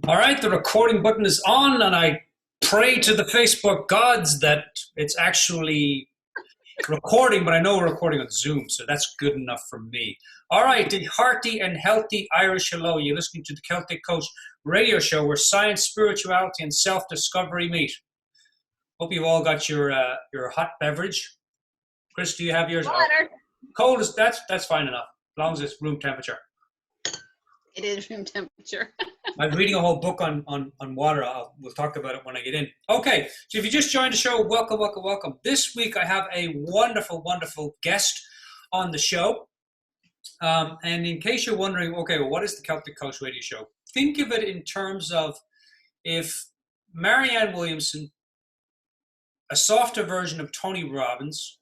All right, the recording button is on, and I pray to the Facebook gods that it's actually recording, but I know we're recording on Zoom, so that's good enough for me. All right, the hearty and healthy Irish hello. You're listening to the Celtic Coach radio show where science, spirituality, and self-discovery meet. Hope you've all got your hot beverage. Chris, do you have yours? Water. Cold is that's fine enough, as long as it's room temperature. It is room temperature. I'm reading a whole book on water. We'll talk about it when I get in. Okay, so if you just joined the show, welcome, welcome, welcome. This week I have a wonderful, wonderful guest on the show. And in case you're wondering, okay, well, what is the Celtic Coach Radio Show? Think of it in terms of if Marianne Williamson, a softer version of Tony Robbins,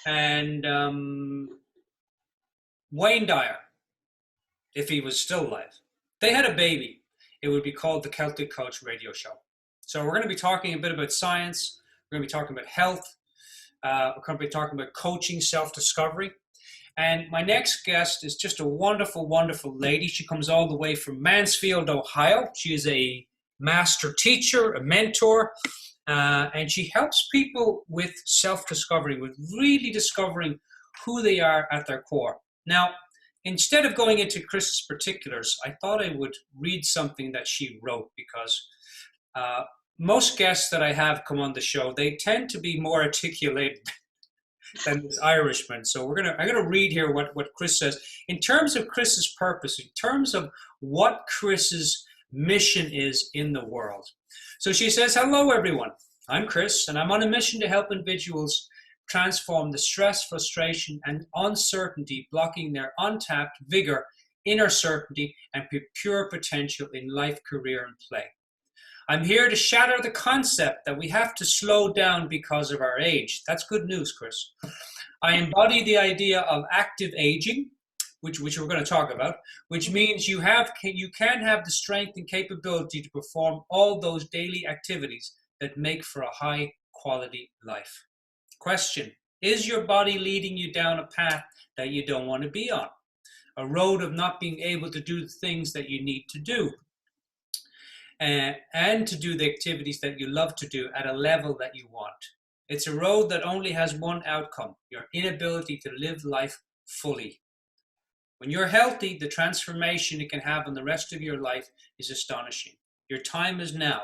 and Wayne Dyer, if he was still alive, they had a baby, it would be called the Celtic Coach Radio Show. So we're going to be talking a bit about science. We're going to be talking about health. We're going to be talking about coaching, self-discovery. And my next guest is just a wonderful, wonderful lady. She comes all the way from Mansfield, Ohio. She is a master teacher, a mentor, and she helps people with self-discovery, with really discovering who they are at their core. Now, instead of going into Chris's particulars, I thought I would read something that she wrote because most guests that I have come on the show, they tend to be more articulated than this Irishman. So I'm gonna read here what Chris says. In terms of Chris's purpose, in terms of what Chris's mission is in the world. So she says, hello everyone, I'm Chris and I'm on a mission to help individuals transform the stress, frustration, and uncertainty blocking their untapped vigor, inner certainty, and pure potential in life, career, and play. I'm here to shatter the concept that we have to slow down because of our age. That's good news, Chris. I embody the idea of active aging, which we're going to talk about, which means you can have the strength and capability to perform all those daily activities that make for a high quality life. Question, is your body leading you down a path that you don't want to be on? A road of not being able to do the things that you need to do and to do the activities that you love to do at a level that you want. It's a road that only has one outcome, your inability to live life fully. When you're healthy, the transformation it can have on the rest of your life is astonishing. Your time is now.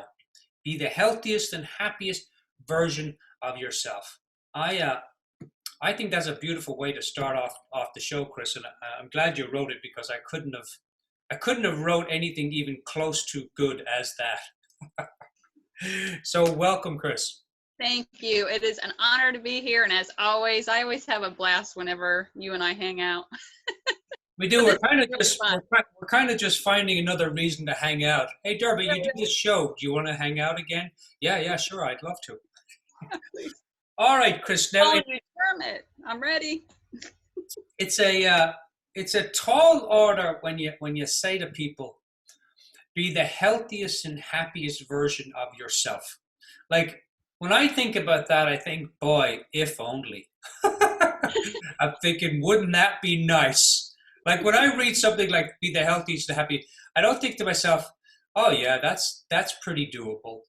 Be the healthiest and happiest version of yourself. I think that's a beautiful way to start off the show, Chris, and I'm glad you wrote it because I couldn't have wrote anything even close to good as that. So welcome, Chris. Thank you. It is an honor to be here, and as always, I always have a blast whenever you and I hang out. We do. We're kind of just finding another reason to hang out. Hey, Dermot, you do this show. Do you want to hang out again? Yeah, sure. I'd love to. All right, Chris. Now Dermot, I'm ready. It's a tall order when you say to people, be the healthiest and happiest version of yourself. Like when I think about that, I think, boy, if only. I'm thinking, wouldn't that be nice? Like when I read something like be the healthiest and happy, I don't think to myself, oh yeah, that's pretty doable.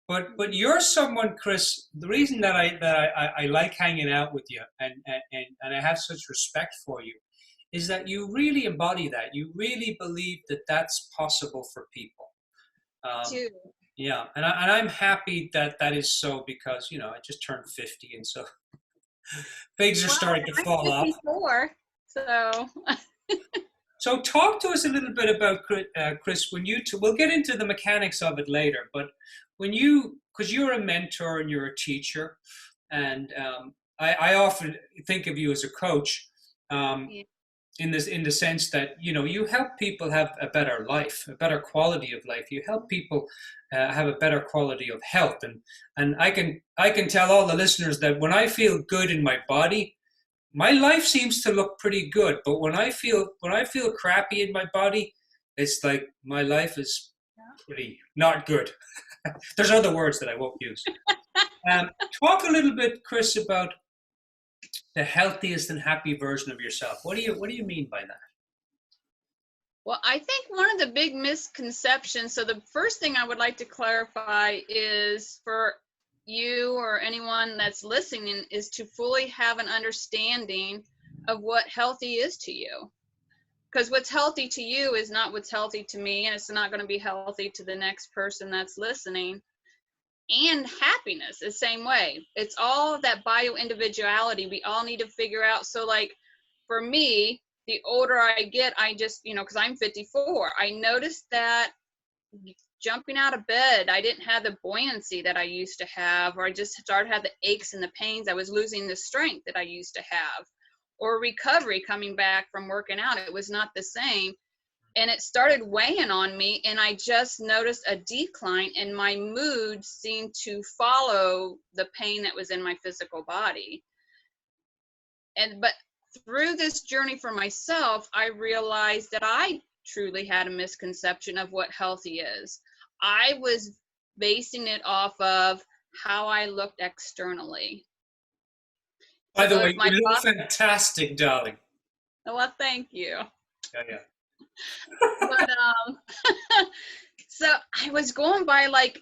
But you're someone, Chris. The reason that I like hanging out with you and I have such respect for you is that you really embody that. You really believe that that's possible for people. Yeah, and I'm happy that is so because I just turned 50 and so things are starting to fall off. 54, so. So talk to us a little bit about Chris. When we'll get into the mechanics of it later, but because you're a mentor and you're a teacher, and I often think of you as a coach, in the sense that you help people have a better life, a better quality of life. You help people have a better quality of health, and I can tell all the listeners that when I feel good in my body, my life seems to look pretty good. But when I feel crappy in my body, it's like my life is pretty not good. There's other words that I won't use. Talk a little bit, Chris, about the healthiest and happy version of yourself. What do you mean by that? Well, I think one of the big misconceptions, so the first thing I would like to clarify is for you or anyone that's listening is to fully have an understanding of what healthy is to you. Because what's healthy to you is not what's healthy to me, and it's not going to be healthy to the next person that's listening. And happiness the same way. It's all that bio individuality we all need to figure out. So like for me, the older I get, I just, because I'm 54, I noticed that jumping out of bed, I didn't have the buoyancy that I used to have, or I just started to have the aches and the pains. I was losing the strength that I used to have, or recovery coming back from working out. It was not the same. And it started weighing on me, and I just noticed a decline, and my mood seemed to follow the pain that was in my physical body. But through this journey for myself, I realized that I truly had a misconception of what healthy is. I was basing it off of how I looked externally. By the So way, if my you look body, fantastic, darling. well, thank you. Yeah, yeah. But so I was going by like,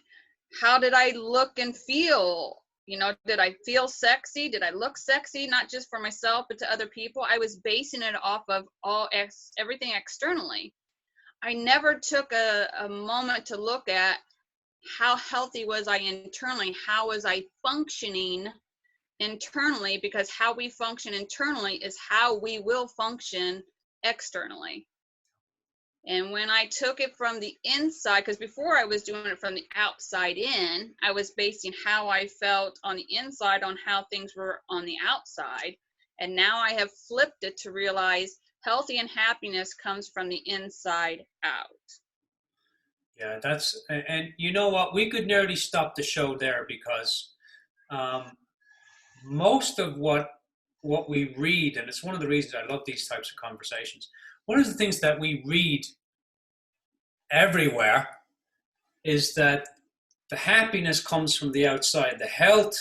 how did I look and feel? Did I feel sexy? Did I look sexy? Not just for myself, but to other people. I was basing it off of everything externally. I never took a moment to look at how healthy was I internally? How was I functioning internally? Because how we function internally is how we will function externally. And when I took it from the inside, because before I was doing it from the outside in, I was basing how I felt on the inside on how things were on the outside. And now I have flipped it to realize healthy and happiness comes from the inside out. Yeah, and you know what? We could nearly stop the show there because um, most of what we read, and it's one of the reasons I love these types of conversations. One of the things that we read everywhere is that the happiness comes from the outside. The health,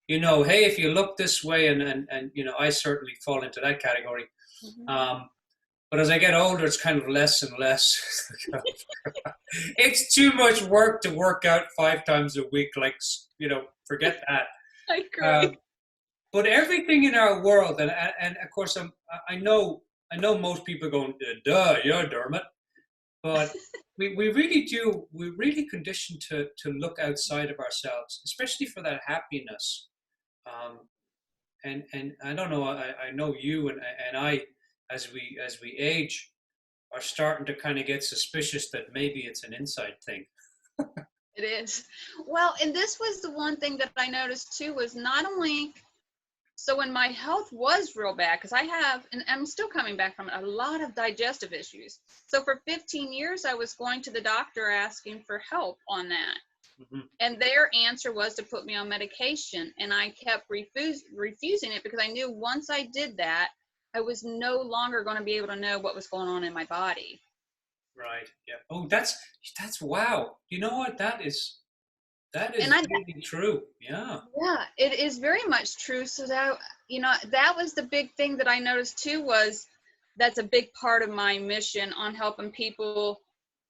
hey, if you look this way, and I certainly fall into that category. Mm-hmm. But as I get older, it's kind of less and less. It's too much work to work out 5 times a week. Like, forget that. I Um, agree. but everything in our world, and of course, I know most people are going, duh, yeah, Dermot. But we really do, we're really conditioned to look outside of ourselves, especially for that happiness. Um, and I don't know, I know you and I, as we age, are starting to kind of get suspicious that maybe it's an inside thing. It is. Well, and this was the one thing that I noticed too, was not only, so when my health was real bad, because I have, and I'm still coming back from it, a lot of digestive issues. So for 15 years, I was going to the doctor asking for help on that. Mm-hmm. And their answer was to put me on medication. And I kept refusing it because I knew once I did that, I was no longer going to be able to know what was going on in my body. Right. Yeah. Oh, that's wow. You know what? That And is really true. Yeah. yeah, it is very much true. So that, that was the big thing that I noticed too, was that's a big part of my mission on helping people,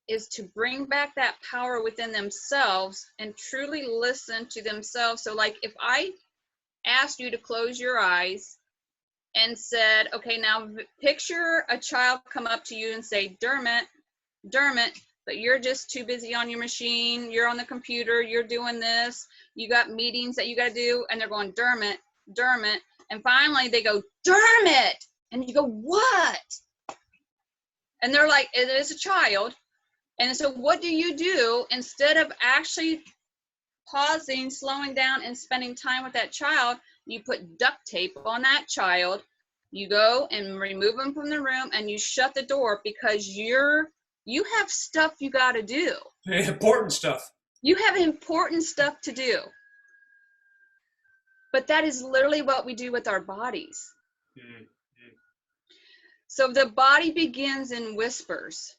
is to bring back that power within themselves and truly listen to themselves. So like if I asked you to close your eyes and said, okay, now picture a child come up to you and say, Dermot, but you're just too busy on your machine, you're on the computer, you're doing this, you got meetings that you got to do, and they're going, Dermot, and finally they go, Dermot, and you go, what? And they're like, it is a child. And so what do instead of actually pausing, slowing down, and spending time with that child? You put duct tape on that child, you go and remove them from the room, and you shut the door because you have stuff you got to do. Important stuff. You have important stuff to do. But that is literally what we do with our bodies. Mm-hmm. So the body begins in whispers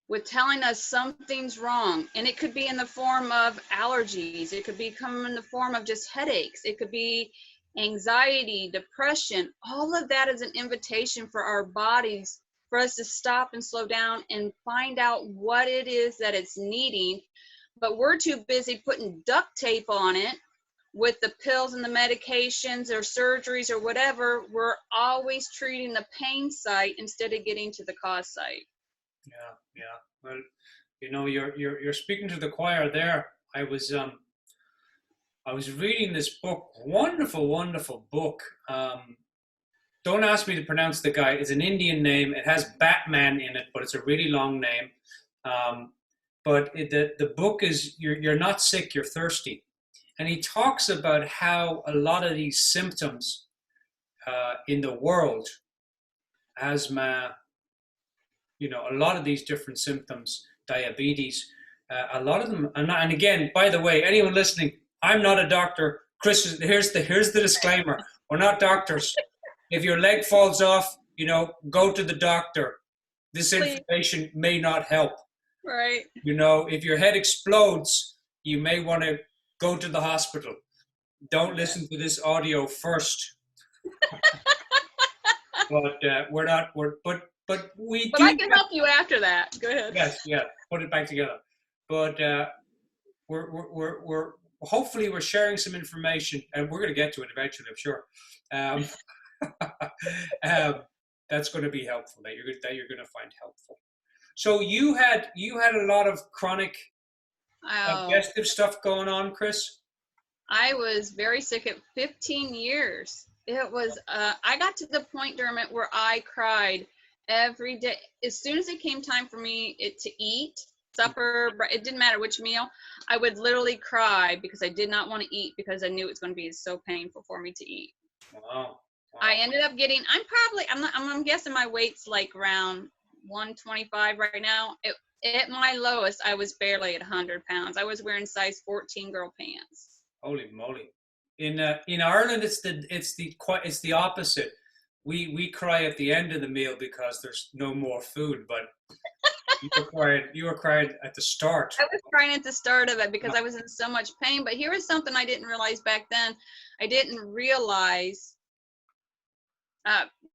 with telling us something's wrong. And it could be in the form of allergies. It could be coming in the form of just headaches. It could be anxiety, depression. All of that is an invitation for our bodies for us to stop and slow down and find out what it is that it's needing. But we're too busy putting duct tape on it with the pills and the medications or surgeries or whatever. We're always treating the pain site instead of getting to the cause site. Yeah. Well, you're speaking to the choir there. I was reading this book, wonderful book. Don't ask me to pronounce the guy. It's an Indian name. It has Batman in it, but it's a really long name. But the book is you're not sick, you're thirsty, and he talks about how a lot of these symptoms in the world, asthma, a lot of these different symptoms, diabetes, a lot of them are not. And again, by the way, anyone listening, I'm not a doctor. Chris, here's the disclaimer: we're not doctors. If your leg falls off, go to the doctor. This information may not help. Right. If your head explodes, you may want to go to the hospital. Don't listen to this audio first. But But I can help you after that. Go ahead. Yes, yeah. Put it back together. But we're hopefully we're sharing some information, and we're going to get to it eventually, I'm sure. That's going to be helpful. That you're going to find helpful. So you had a lot of chronic digestive stuff going on, Chris? I was very sick at 15 years. It was I got to the point, Dermot, where I cried every day. As soon as it came time for me to eat supper, it didn't matter which meal, I would literally cry because I did not want to eat because I knew it was going to be so painful for me to eat. Wow. I ended up getting, I'm guessing my weight's like around 125 right now. At my lowest, I was barely at 100 pounds. I was wearing size 14 girl pants. Holy moly! In Ireland, it's the opposite. We cry at the end of the meal because there's no more food, but you were crying at the start. I was crying at the start of it because I was in so much pain. But here was something I didn't realize back then. I didn't realize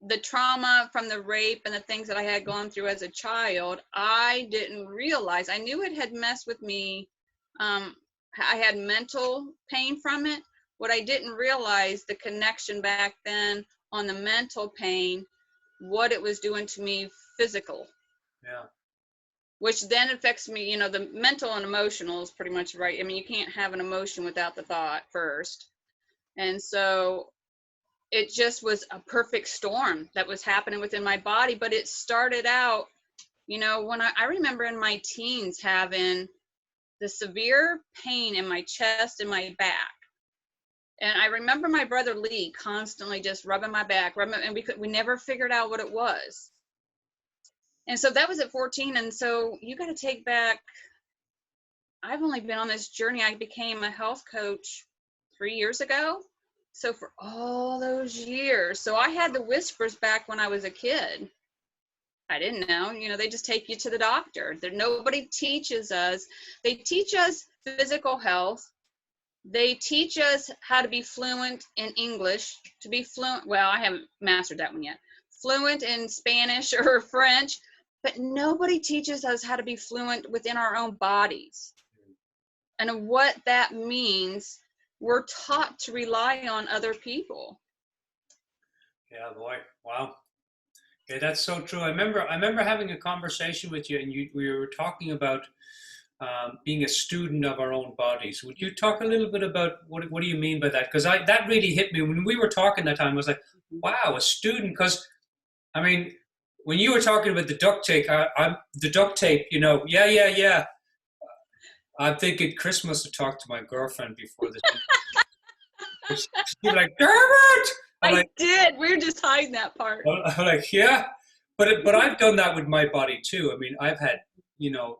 the trauma from the rape and the things that I had gone through as a child. I didn't realize. I knew it had messed with me. I had mental pain from it. What I didn't realize, the connection back then on the mental pain, what it was doing to me physical. Yeah. Which then affects me, the mental and emotional is pretty much right. I mean, you can't have an emotion without the thought first. And so it just was a perfect storm that was happening within my body. But it started out, when I remember in my teens having the severe pain in my chest and my back. And I remember my brother Lee constantly just rubbing my back, and we never figured out what it was. And so that was at 14. And so you got to take back, I've only been on this journey. I became a health coach 3 years ago. So for all those years, so I had the whispers back when I was a kid. I didn't know, they just take you to the doctor. Nobody teaches us. They teach us physical health. They teach us how to be fluent in English, to be fluent. Well, I haven't mastered that one yet. Fluent in Spanish or French, but nobody teaches us how to be fluent within our own bodies. And what that means, we're taught to rely on other people. Yeah, boy. Wow. Yeah, that's so true. I remember having a conversation with you, and we were talking about being a student of our own bodies. Would you talk a little bit about what do you mean by that? Because that really hit me when we were talking that time. I was like, wow, a student. Because I mean, when you were talking about the duct tape, yeah. I'm thinking Chris must have talked to my girlfriend before this. She's like, Dermot! I did. We were just hiding that part. I'm like, yeah. But I've done that with my body too. I mean, I've had,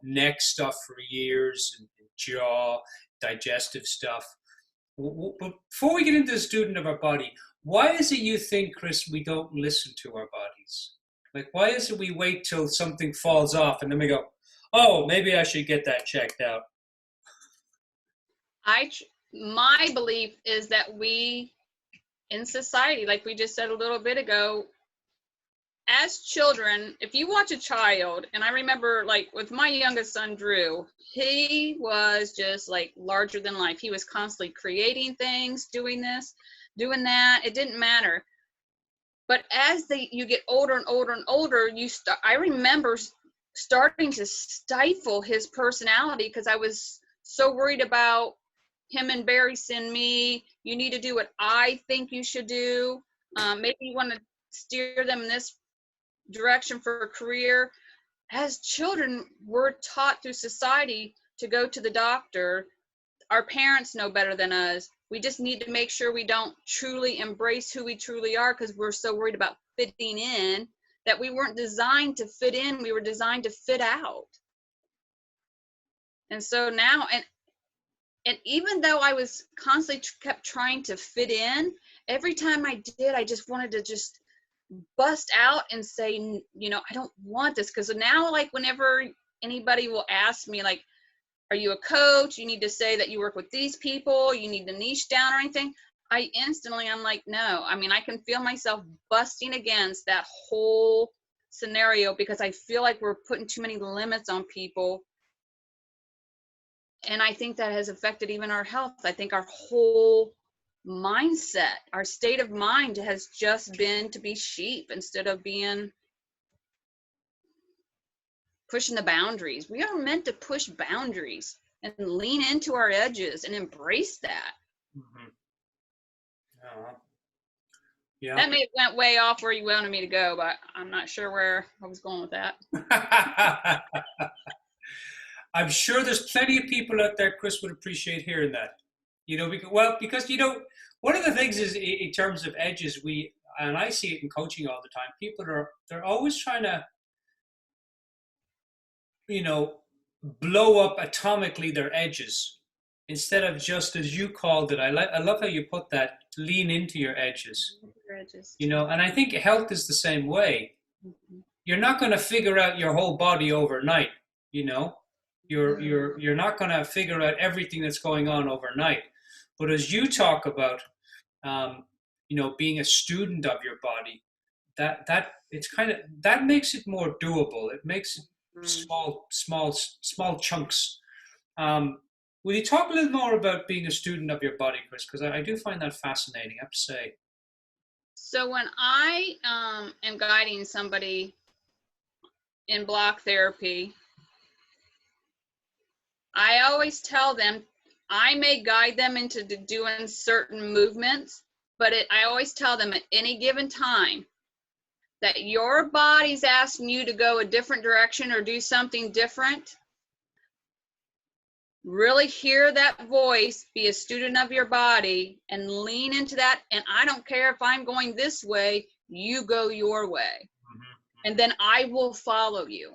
neck stuff for years, and jaw, digestive stuff. But before we get into the student of our body, why is it you think, Chris, we don't listen to our bodies? Like, why is it we wait till something falls off and then we go, oh, maybe I should get that checked out? My belief is that we, in society, like we just said a little bit ago, as children, if you watch a child, and I remember like with my youngest son, Drew, he was just like larger than life. He was constantly creating things, doing this, doing that. It didn't matter. But as you get older and older and older, I remember starting to stifle his personality because I was so worried about him embarrassing me. You need to do what I think you should do. Maybe you want to steer them in this direction for a career. As children, we're taught through society to go to the doctor. Our parents know better than us. We just need to make sure we don't truly embrace who we truly are because we're so worried about fitting in that we weren't designed to fit in. We were designed to fit out. And so now, and even though I was constantly kept trying to fit in, every time I did, I just wanted to just bust out and say, you know, I don't want this. Because now, like, whenever anybody will ask me, like, are you a coach? You need to say that you work with these people. You need to niche down or anything. I'm like, no. I mean, I can feel myself busting against that whole scenario because I feel like we're putting too many limits on people. And I think that has affected even our health. I think our whole mindset, our state of mind has just been to be sheep instead of being pushing the boundaries. We are meant to push boundaries and lean into our edges and embrace that. Mm-hmm. Yeah. That may have went way off where you wanted me to go, but I'm not sure where I was going with that. I'm sure there's plenty of people out there, Chris, would appreciate hearing that. You know, because you know, one of the things is in terms of edges, and I see it in coaching all the time. People they're always trying to, you know, blow up atomically their edges instead of just as you called it. I love how you put that. Lean into your edges. You know, and I think health is the same way. Mm-hmm. You're not going to figure out your whole body overnight. You know, you're not going to figure out everything that's going on overnight. But as you talk about, you know, being a student of your body, that it's kind of that makes it more doable. It makes it small chunks. Will you talk a little more about being a student of your body, Chris? Because I do find that fascinating, I have to say. So when I am guiding somebody in block therapy, I always tell them I may guide them into doing certain movements, but I always tell them at any given time that your body's asking you to go a different direction or do something different. Really hear that voice, be a student of your body, and lean into that. And I don't care if I'm going this way, you go your way. Mm-hmm. And then I will follow you.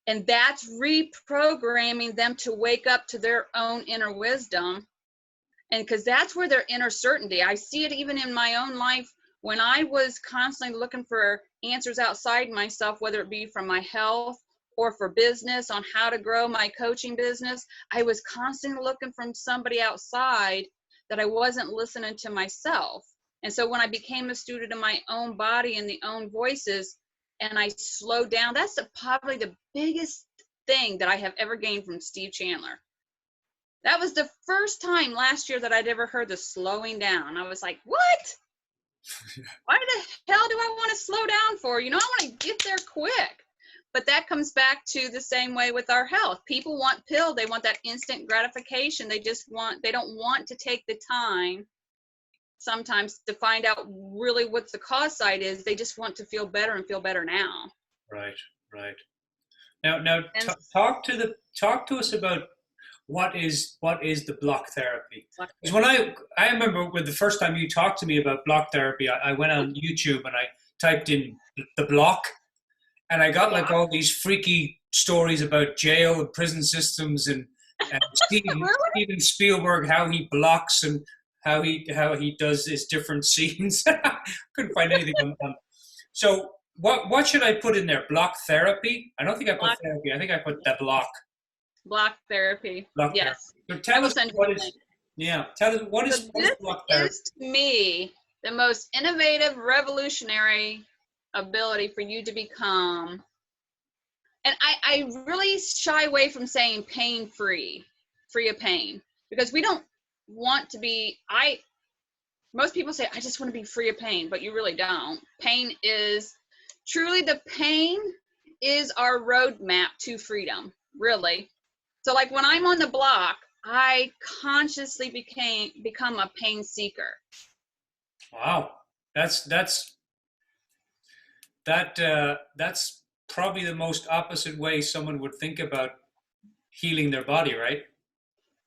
And that's reprogramming them to wake up to their own inner wisdom. And because that's where their inner certainty, I see it even in my own life when I was constantly looking for answers outside myself, whether it be from my health or for business on how to grow my coaching business. I was constantly looking from somebody outside that I wasn't listening to myself. And so when I became a student of my own body and the own voices, and I slowed down, that's probably the biggest thing that I have ever gained from Steve Chandler. That was the first time last year that I'd ever heard the slowing down. I was like, what? Why the hell do I want to slow down for? You know, I want to get there quick. But that comes back to the same way with our health. People want pills. They want that instant gratification. They don't want to take the time sometimes to find out really what the cause side is. They just want to feel better and feel better now. Right. Now talk to us about what is the block therapy. Because when I remember when the first time you talked to me about block therapy, I went on YouTube and I typed in the block. And I got like all these freaky stories about jail and prison systems and Steven Spielberg, how he blocks and how he does his different scenes. Couldn't find anything on. So what should I put in there? Block therapy? I don't think I put therapy. I think I put the block. Block therapy. Block yes. Therapy. So tell us what is. Yeah. Tell us what is block therapy. This is to me the most innovative, revolutionary ability for you to become, and I really shy away from saying pain-free, free of pain, because we don't want to be, most people say, I just want to be free of pain, but you really don't. Pain is, truly the pain is our roadmap to freedom, really. So like when I'm on the block, I consciously become a pain seeker. Wow. That's that's probably the most opposite way someone would think about healing their body, right?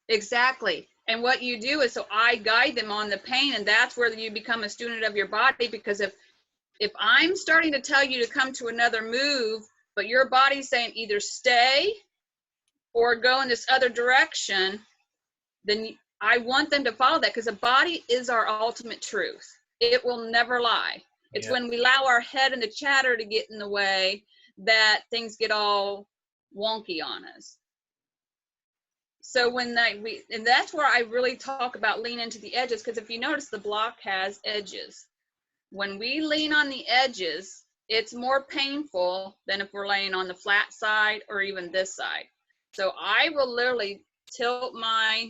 Exactly. And what you do is, so I guide them on the pain, and that's where you become a student of your body, because if I'm starting to tell you to come to another move, but your body's saying either stay or go in this other direction, then I want them to follow that, because the body is our ultimate truth. It will never lie. It's Yeah. when we allow our head and the chatter to get in the way that things get all wonky on us. So when and that's where I really talk about lean into the edges, because if you notice, the block has edges. When we lean on the edges, it's more painful than if we're laying on the flat side or even this side. So I will literally tilt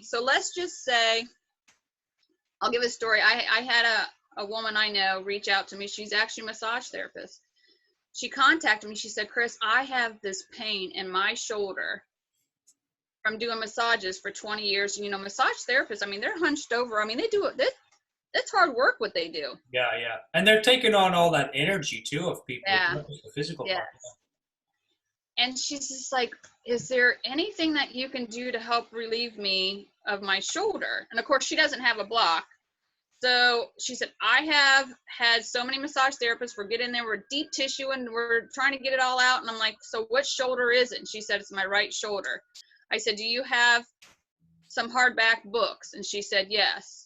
so let's just say, I'll give a story. I had a woman I know reach out to me. She's actually a massage therapist. She contacted me. She said, Chris, I have this pain in my shoulder from doing massages for 20 years. You know, massage therapists, I mean, they're hunched over. I mean, they do it. That's hard work what they do. Yeah, yeah. And they're taking on all that energy too of people, Yeah. not just the physical Yes. part. And she's just like, is there anything that you can do to help relieve me of my shoulder? And of course, she doesn't have a block. So she said, I have had so many massage therapists. We're getting there, we're deep tissue, and we're trying to get it all out. And I'm like, so what shoulder is it? And she said, it's my right shoulder. I said, do you have some hardback books? And she said, yes.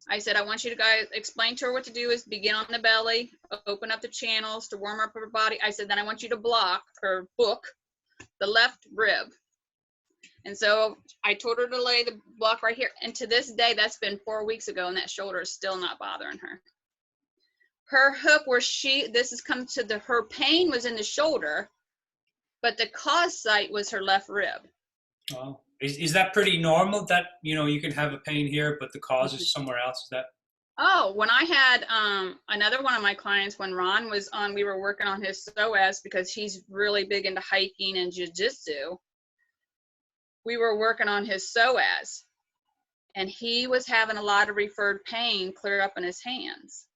I said, I want you to guys explain to her what to do is begin on the belly, open up the channels to warm up her body. I said, then I want you to block or book the left rib. And so I told her to lay the block right here. And to this day, that's been 4 weeks ago, and that shoulder is still not bothering her. Her hook, where this has come to her pain was in the shoulder, but the cause site was her left rib. Oh, is that pretty normal that, you know, you can have a pain here, but the cause is somewhere else? Is that? Oh, when I had another one of my clients, when Ron was on, we were working on his psoas because he's really big into hiking and jiu-jitsu. We were working on his psoas, and he was having a lot of referred pain clear up in his hands.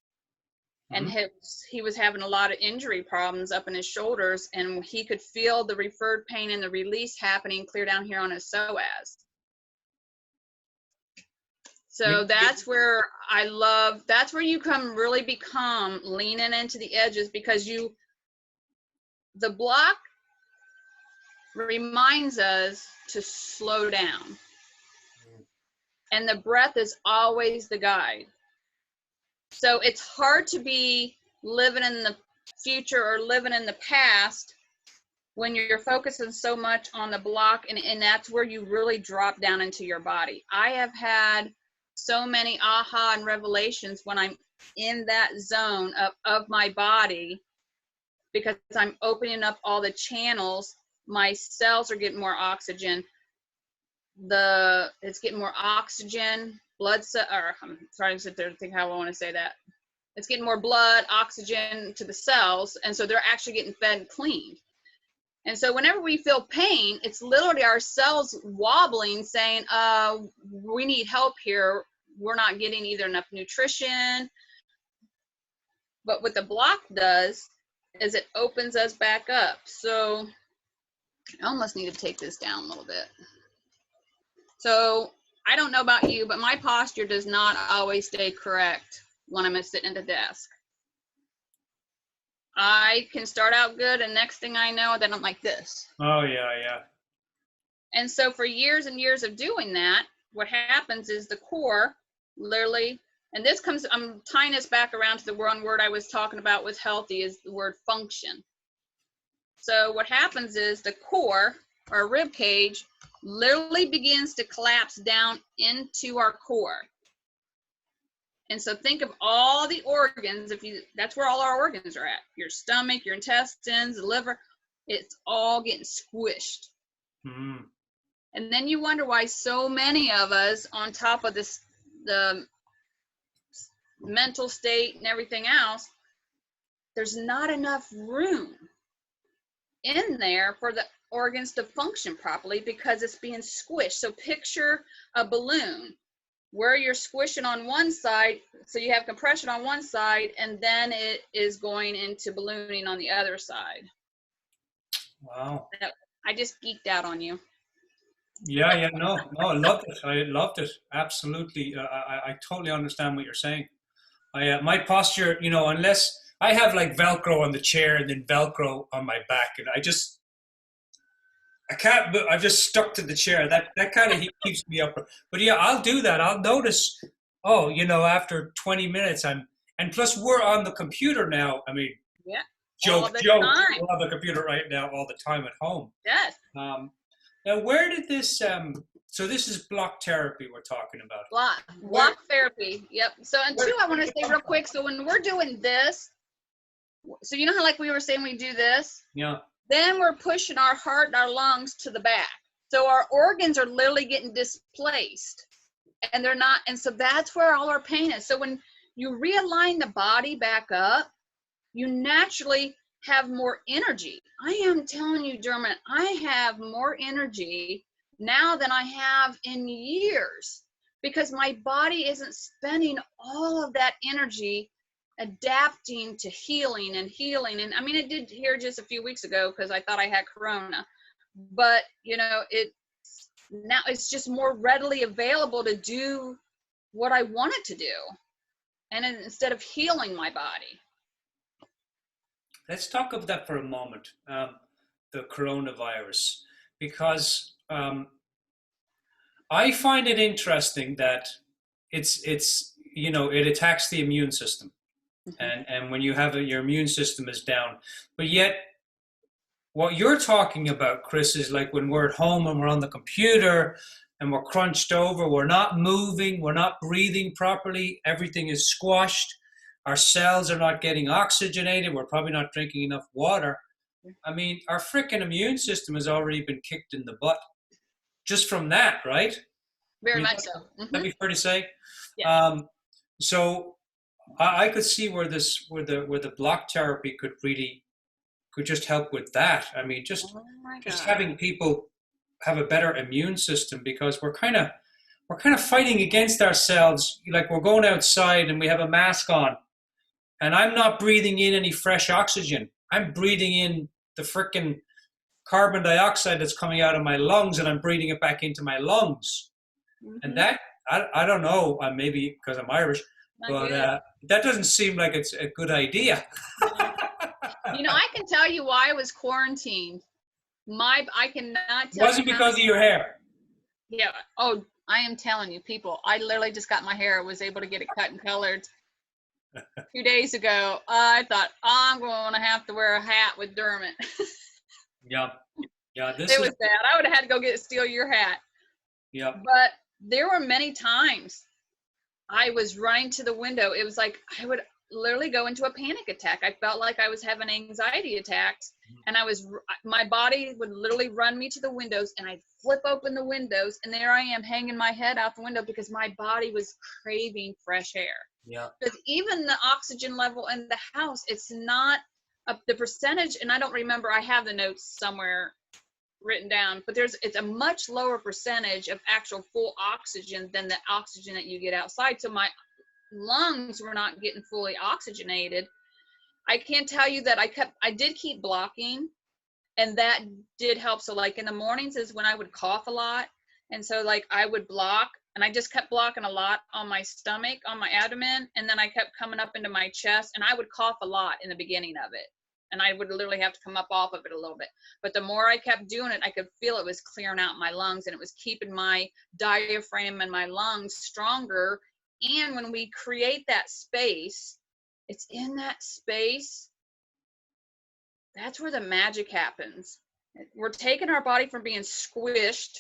And he was having a lot of injury problems up in his shoulders, and he could feel the referred pain and the release happening clear down here on his psoas. So that's where that's where you really become leaning into the edges, because the block reminds us to slow down. And the breath is always the guide. So it's hard to be living in the future or living in the past when you're focusing so much on the block, and that's where you really drop down into your body. I have had so many aha and revelations when I'm in that zone of my body, because I'm opening up all the channels. My cells are getting more oxygen. It's getting more oxygen, blood cell, or I'm trying to sit there and think how I want to say that. It's getting more blood, oxygen to the cells, and so they're actually getting fed and cleaned. And so whenever we feel pain, it's literally our cells wobbling, saying, we need help here. We're not getting either enough nutrition. But what the block does is it opens us back up. So I almost need to take this down a little bit. So I don't know about you, but my posture does not always stay correct when I'm sitting at the desk. I can start out good, and next thing I know, then I'm like this. Oh, yeah, yeah. And so for years and years of doing that, what happens is the core literally, and this comes, I'm tying this back around to the one word I was talking about with healthy, is the word function. So what happens is the core, our rib cage, literally begins to collapse down into our core. And so think of all the organs. That's where all our organs are at. Your stomach, your intestines, the liver, it's all getting squished. Mm. And then you wonder why so many of us, on top of this, the mental state and everything else, there's not enough room in there for the organs to function properly because it's being squished. So picture a balloon where you're squishing on one side, so you have compression on one side, and then it is going into ballooning on the other side. Wow. I just geeked out on you. Yeah, no, I loved it. I loved it. Absolutely. I totally understand what you're saying. My posture, unless I have like Velcro on the chair and then Velcro on my back, and I can't, I'm just stuck to the chair. That kind of keeps me up. But yeah, I'll do that. I'll notice, after 20 minutes, and plus we're on the computer now. I mean, Yeah. joke, we're on the computer right now all the time at home. Yes. Now, where did this, so this is block therapy we're talking about. Block therapy. Yep. So, and two, I want to say real quick. So when we're doing this, so you know how like we were saying we do this? Yeah. Then we're pushing our heart and our lungs to the back. So our organs are literally getting displaced. And they're not, and so that's where all our pain is. So when you realign the body back up, you naturally have more energy. I am telling you, Dermot, I have more energy now than I have in years because my body isn't spending all of that energy adapting to healing. And I mean, it did here just a few weeks ago because I thought I had corona, but now it's just more readily available to do what I wanted to do. And instead of healing my body. Let's talk about that for a moment, the coronavirus, because I find it interesting that it attacks the immune system, and when you have your immune system is down, but yet what you're talking about, Chris, is like when we're at home and we're on the computer and we're crunched over, we're not moving, we're not breathing properly, everything is squashed. Our cells are not getting oxygenated. We're probably not drinking enough water. I mean, our freaking immune system has already been kicked in the butt just from that, right? Very much so. That'd be fair to say. Yeah. So I could see where the block therapy could just help with that. I mean, just having people have a better immune system because we're kind of fighting against ourselves. Like we're going outside and we have a mask on. And I'm not breathing in any fresh oxygen. I'm breathing in the frickin' carbon dioxide that's coming out of my lungs, and I'm breathing it back into my lungs. And that, I don't know, maybe because I'm Irish, but that doesn't seem like it's a good idea. I can tell you why I was quarantined. I cannot tell you. It wasn't because of your hair. Yeah. Oh, I am telling you, people, I literally just got my hair, was able to get it cut and colored 2 days ago. I thought I'm going to have to wear a hat with Dermot. Yeah. It was bad. I would have had to go steal your hat. Yeah. But there were many times I was running to the window. It was like I would literally go into a panic attack. I felt like I was having anxiety attacks, and my body would literally run me to the windows, and I'd flip open the windows, and there I am hanging my head out the window because my body was craving fresh air. Yeah. Because even the oxygen level in the house, it's not the percentage, and I don't remember, I have the notes somewhere written down, but it's a much lower percentage of actual full oxygen than the oxygen that you get outside. So my lungs were not getting fully oxygenated. I can tell you that I did keep blocking, and that did help. So like in the mornings is when I would cough a lot, and so like I would block, and I just kept blocking a lot on my stomach, on my abdomen, and then I kept coming up into my chest, and I would cough a lot in the beginning of it, and I would literally have to come up off of it a little bit. But the more I kept doing it, I could feel it was clearing out my lungs, and it was keeping my diaphragm and my lungs stronger. And when we create that space, it's in that space, that's where the magic happens. We're taking our body from being squished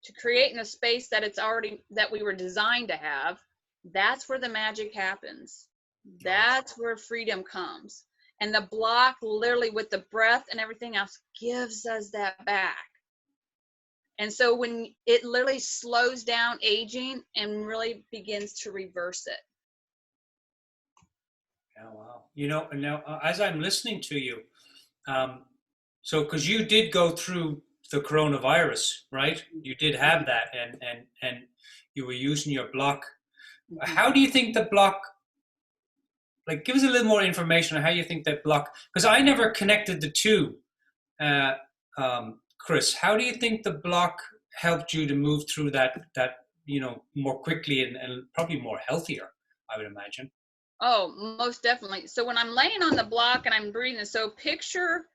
to creating a space that we were designed to have. That's where the magic happens. That's where freedom comes. And the block, literally with the breath and everything else, gives us that back. And so when it literally slows down aging and really begins to reverse it. Yeah, wow. You know, and now as I'm listening to you, so because you did go through the coronavirus, right? You did have that, and you were using your block. How do you think the block? Like, give us a little more information on how you think that block. Because I never connected the two. Uh, Chris, how do you think the block helped you to move through that more quickly and probably more healthier? I would imagine. Oh, most definitely. So when I'm laying on the block and I'm breathing, so picture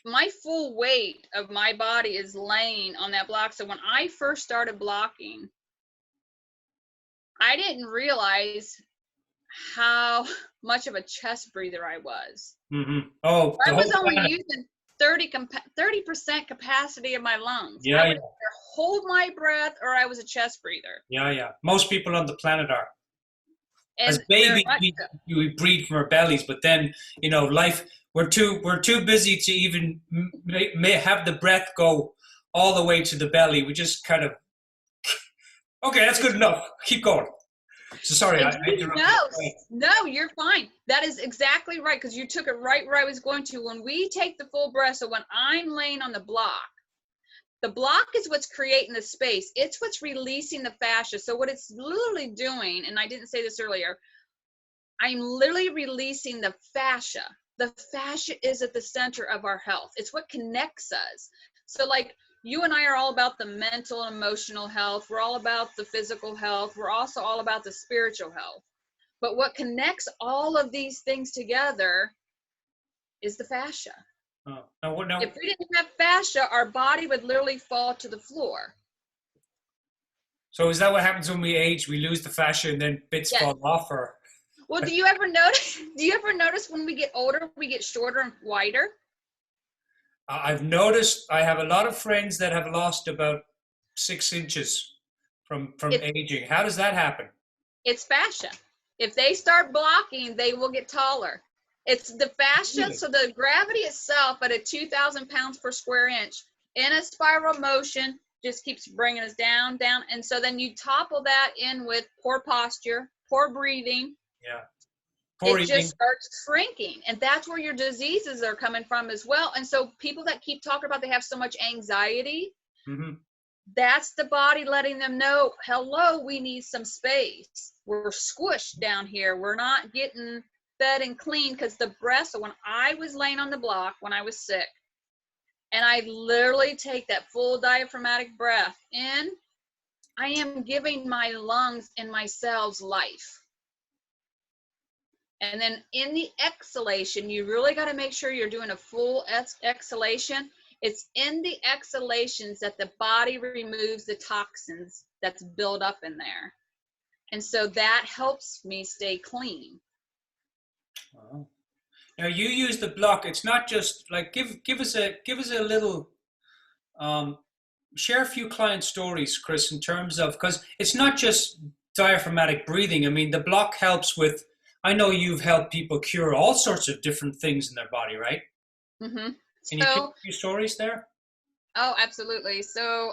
my full weight of my body is laying on that block. So when I first started blocking, I didn't realize how much of a chest breather I was. Mm-hmm. Oh, I the was whole only planet. using 30% capacity of my lungs. Yeah, I yeah, would either hold my breath or I was a chest breather. yeah, yeah. Most people on the planet are. As And very babies, much we, so. we breathe from our bellies, but then life. We're too busy to even may have the breath go all the way to the belly. We just kind of okay. That's good enough. Keep going. So sorry, I interrupted. No, you're fine. That is exactly right, because you took it right where I was going to. When we take the full breath, so when I'm laying on the block is what's creating the space. It's what's releasing the fascia. So what it's literally doing, and I didn't say this earlier, I'm literally releasing the fascia. The fascia is at the center of our health. It's what connects us. So like you and I are all about the mental and emotional health. We're all about the physical health. We're also all about the spiritual health. But what connects all of these things together is the fascia. Oh, now what? Now, If we didn't have fascia, our body would literally fall to the floor. so is that what happens when we age? We lose the fascia and then bits Yes. fall off, or Well, do you ever notice when we get older, we get shorter and wider? I've noticed. I have a lot of friends that have lost about 6 inches from It, aging. How does that happen? it's fascia. If they start blocking, they will get taller. It's the fascia, Really? so the gravity itself at a 2,000 pounds per square inch in a spiral motion just keeps bringing us down, down. And so then you topple that in with poor posture, poor breathing. Yeah. Poor It just eating. starts shrinking. And that's where your diseases are coming from as well. And so people that keep talking about they have so much anxiety, Mm-hmm. that's the body letting them know, hello, we need some space. We're squished down here. We're not getting fed and clean because the breath. So when I was laying on the block, when I was sick, and I literally take that full diaphragmatic breath in, I am giving my lungs and my cells life. And then in the exhalation, you really got to make sure you're doing a full exhalation. It's in the exhalations that the body removes the toxins that's built up in there. And so that helps me stay clean. Wow. Now you use the block. It's not just like give us a little share a few client stories, Chris, in terms of because it's not just diaphragmatic breathing. I mean, the block helps with. I know you've helped people cure all sorts of different things in their body, right? Mm-hmm. Can you share a few stories there? Oh, absolutely. So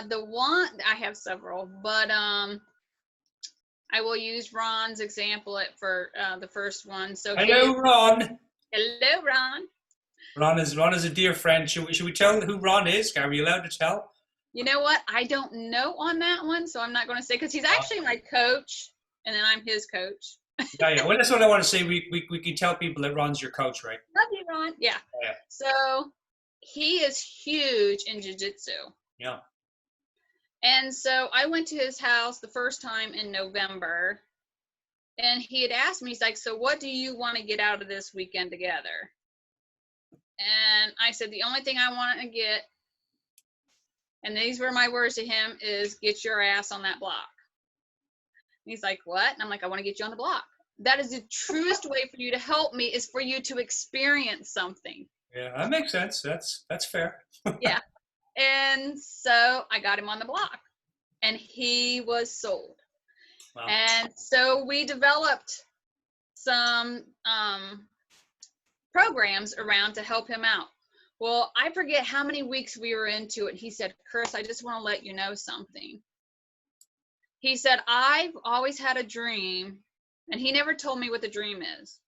the one, I have several, but I will use Ron's example for the first one. So Hello, Ron. hello, Ron. Ron is a dear friend. Should we tell who Ron is? Are we allowed to tell? You know what? I don't know on that one, so I'm not going to say, because he's actually my coach, and then I'm his coach. Yeah. Well, that's what I want to say. We can tell people that Ron's your coach, right? Love you, Ron. Yeah. Yeah. So he is huge in jiu-jitsu. Yeah. And so I went to his house the first time in November, and he had asked me, he's like, so what do you want to get out of this weekend together? And I said, the only thing I want to get, and these were my words to him, is get your ass on that block. And he's like, what? And I'm like, I want to get you on the block. That is the truest way for you to help me, is for you to experience something. Yeah, that makes sense. That's fair. Yeah. And so I got him on the block, and he was sold. Wow. And so we developed some programs around to help him out. Well, I forget how many weeks we were into it. He said, Chris, I just want to let you know something. He said, I've always had a dream, and he never told me what the dream is,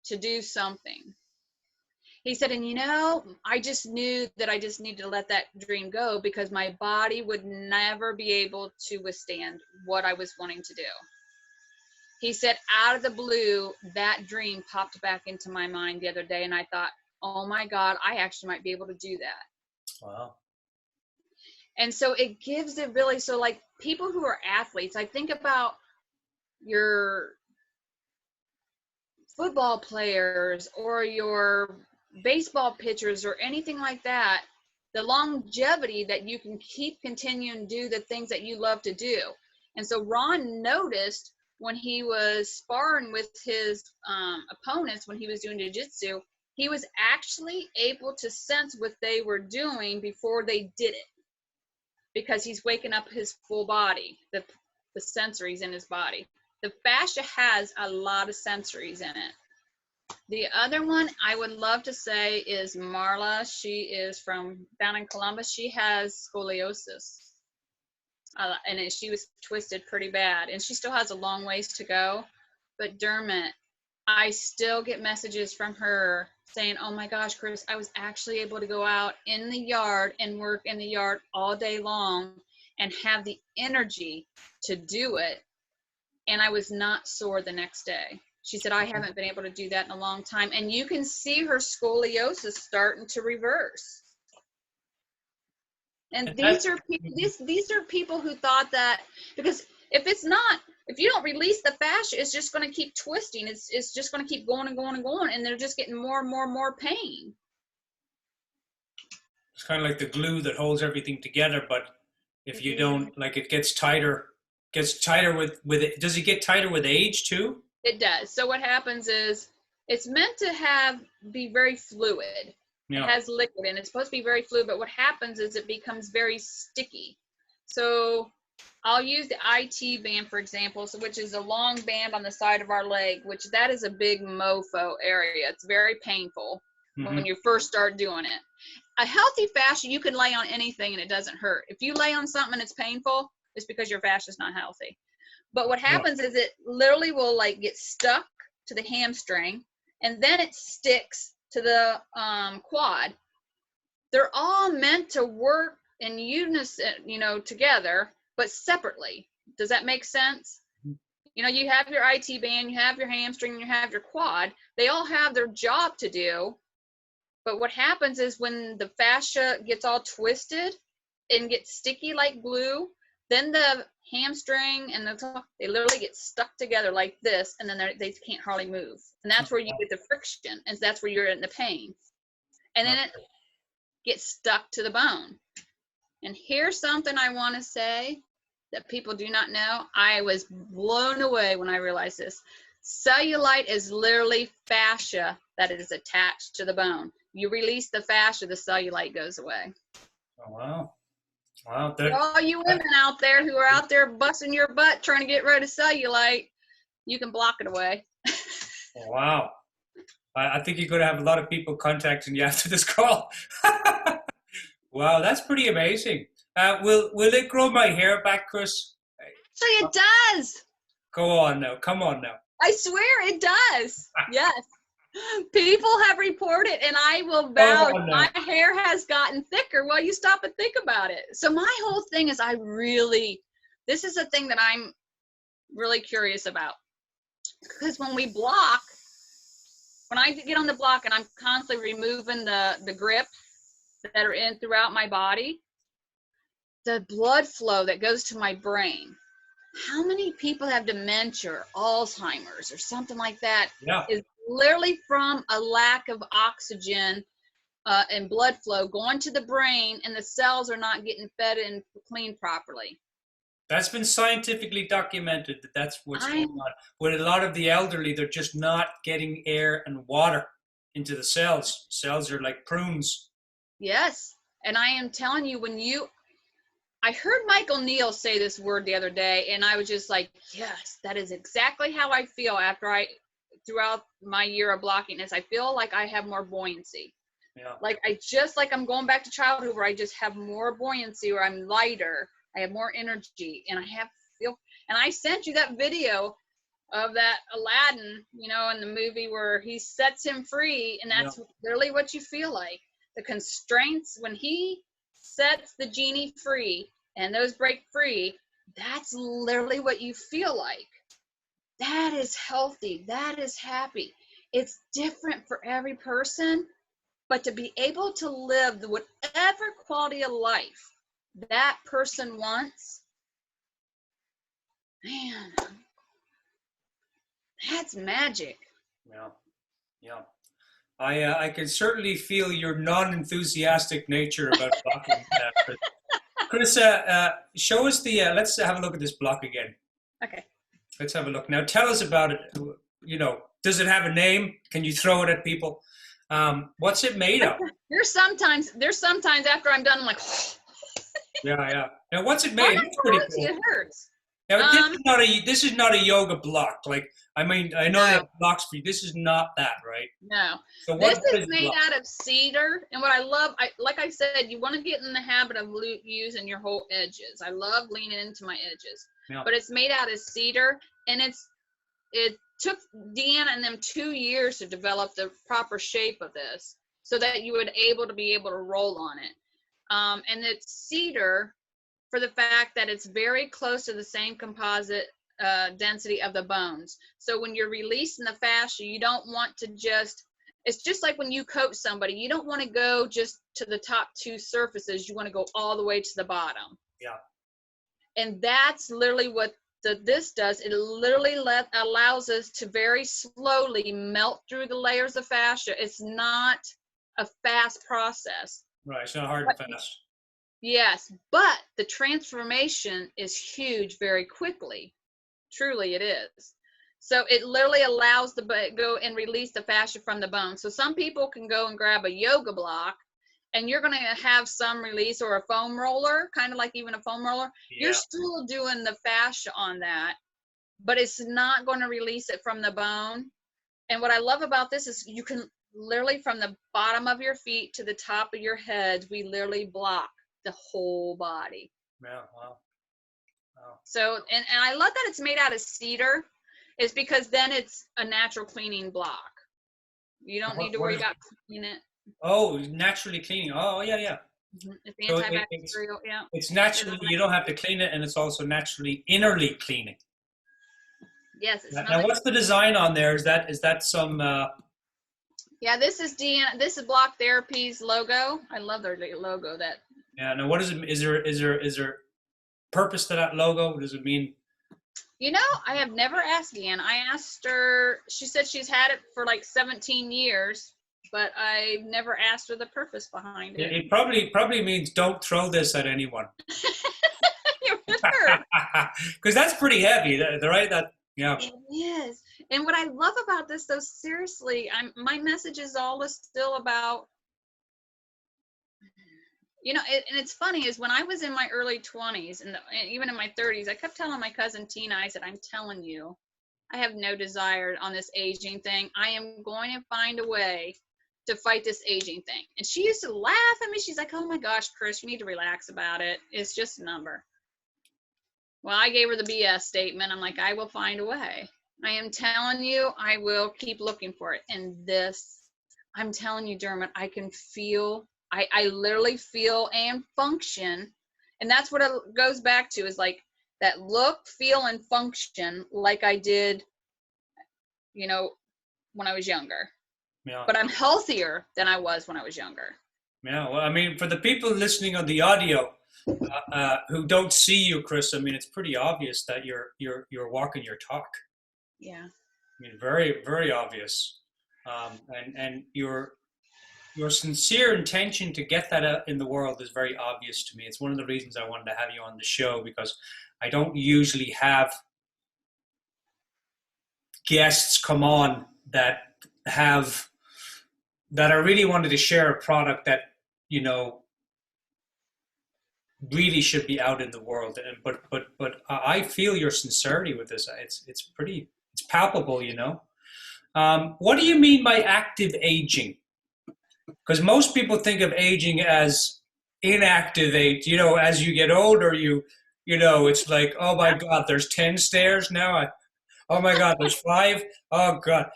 to do something. He said, and I just knew that I just needed to let that dream go because my body would never be able to withstand what I was wanting to do. He said, out of the blue, that dream popped back into my mind the other day, and I thought, oh my God, I actually might be able to do that. Wow. And so it gives the ability. So like people who are athletes, I think about your football players or your baseball pitchers or anything like that, the longevity that you can keep continuing to do the things that you love to do. And so Ron noticed when he was sparring with his opponents, when he was doing jiu-jitsu, he was actually able to sense what they were doing before they did it, because he's waking up his full body, the sensories in his body. The fascia has a lot of sensories in it. The other one I would love to say is Marla. She is from down in Columbus. She has scoliosis. And she was twisted pretty bad. And she still has a long ways to go. But Dermot, I still get messages from her saying, oh my gosh, Chris, I was actually able to go out in the yard and work in the yard all day long and have the energy to do it. And I was not sore the next day. She said, I haven't been able to do that in a long time. And you can see her scoliosis starting to reverse. And these are people who thought that, because if you don't release the fascia, it's just going to keep twisting. It's just going to keep going and going and going, and they're just getting more and more and more pain. It's kind of like the glue that holds everything together, but if you don't, like, it gets tighter with it. Does it get tighter with age too? It does. So what happens is it's meant to be very fluid. Yeah. It has liquid and it's supposed to be very fluid, but what happens is it becomes very sticky. So I'll use the IT band, for example, which is a long band on the side of our leg, which that is a big mofo area. It's very painful when you first start doing it. A healthy fascia, you can lay on anything and it doesn't hurt. If you lay on something and it's painful, it's because your fascia is not healthy. But what happens is it literally will like get stuck to the hamstring, and then it sticks to the quad. They're all meant to work in unison, together, but separately. Does that make sense? You have your IT band, you have your hamstring, you have your quad. They all have their job to do. But what happens is when the fascia gets all twisted and gets sticky like glue, then the hamstring and they literally get stuck together like this, and then they can't hardly move. And that's where you get the friction, and that's where you're in the pain. And then it gets stuck to the bone. And here's something I want to say that people do not know. I was blown away when I realized this. Cellulite is literally fascia that is attached to the bone. You release the fascia, the cellulite goes away. Oh, wow. Wow. For all you women out there who are out there busting your butt trying to get rid of cellulite, you can block it away. Wow. I think you're going to have a lot of people contacting you after this call. Wow, that's pretty amazing. Will it grow my hair back, Chris? Actually, it does. Go on now. Come on now. I swear it does. Yes. People have reported, and I will vouch, my hair has gotten thicker. Well, you stop and think about it. So my whole thing is this is a thing that I'm really curious about. Because when I get on the block and I'm constantly removing the grip that are in throughout my body, the blood flow that goes to my brain. How many people have dementia or Alzheimer's or something like that? Yeah. Is literally from a lack of oxygen and blood flow going to the brain, and the cells are not getting fed and cleaned properly. That's been scientifically documented that's what's going on. With a lot of the elderly, they're just not getting air and water into the cells. Cells are like prunes. Yes. And I am telling you, I heard Michael Neal say this word the other day, and I was just like, yes, that is exactly how I feel throughout my year of blocking, is I feel like I have more buoyancy. Yeah. Like I'm going back to childhood where I just have more buoyancy, or I'm lighter, I have more energy, and and I sent you that video of that Aladdin, in the movie where he sets him free, and that's literally what you feel like. The constraints, when he sets the genie free and those break free, that's literally what you feel like. That is healthy. That is happy. It's different for every person, but to be able to live whatever quality of life that person wants, man, that's magic. Yeah. I can certainly feel your non-enthusiastic nature about blocking. Chris, show us let's have a look at this block again. Okay. Let's have a look. Now tell us about it. Does it have a name? Can you throw it at people? What's it made of? There's sometimes after I'm done, I'm like, Yeah. Now what's it made? It's pretty cool. It hurts. Now, this is not a yoga block. Like, I mean, I know they have blocks for you. This is not that, right? No. So this is made out of cedar. And what I love, like I said, you want to get in the habit of using your whole edges. I love leaning into my edges. Yeah. But it's made out of cedar. And it took Deanna and them 2 years to develop the proper shape of this so that you would be able to roll on it. And it's cedar for the fact that it's very close to the same composite density of the bones. So when you're releasing the fascia, you don't want to it's just like when you coach somebody, you don't want to go just to the top 2 surfaces. You want to go all the way to the bottom. Yeah. And that's literally what this does. It literally allows us to very slowly melt through the layers of fascia. It's not a fast process. Right, it's not hard and fast. Yes, but the transformation is huge very quickly. Truly it is. So it literally allows go and release the fascia from the bone. So some people can go and grab a yoga block and you're going to have some release, or a foam roller, kind of like even a foam roller. Yeah. You're still doing the fascia on that, but it's not going to release it from the bone. And what I love about this is you can literally, from the bottom of your feet to the top of your head, we literally block the whole body. Yeah, wow. So, and I love that it's made out of cedar, is because then it's a natural cleaning block. You don't need to worry about cleaning it. Oh, naturally cleaning. Oh, yeah. Mm-hmm. It's antibacterial, yeah. It's naturally, you don't have to clean it, and it's also naturally innerly cleaning. Yes. It's now, what's the design on there? Is that some... Yeah, this is Block Therapy's logo. I love their logo. Yeah. Now, what is it? Is there purpose to that logo? What does it mean? I have never asked Deanna. I asked her. She said she's had it for like 17 years, but I've never asked her the purpose behind it. It probably means don't throw this at anyone. Because that's pretty heavy, right? Yeah. It is. And what I love about this, though, seriously, my message is still about, and it's funny, is when I was in my early 20s and even in my 30s, I kept telling my cousin Tina, I said, I'm telling you, I have no desire on this aging thing. I am going to find a way to fight this aging thing. And she used to laugh at me. She's like, oh my gosh, Chris, you need to relax about it. It's just a number. Well, I gave her the BS statement. I'm like, I will find a way. I am telling you, I will keep looking for it. And I'm telling you, Dermot, I can feel, I literally feel and function. And that's what it goes back to, is like that look, feel, and function like I did, when I was younger. Yeah. But I'm healthier than I was when I was younger. Yeah. Well, I mean, for the people listening on the audio, who don't see you, Chris, I mean, it's pretty obvious that you're walking your talk. Yeah. I mean, very, very obvious. And your sincere intention to get that out in the world is very obvious to me. It's one of the reasons I wanted to have you on the show, because I don't usually have guests come on that I really wanted to share a product that, really should be out in the world. And but I feel your sincerity with this. It's palpable, you know. What do you mean by active aging? Because most people think of aging as inactive age. You know, as you get older, you know, it's like, oh my God, there's 10 stairs now. Oh my God, there's 5. Oh God.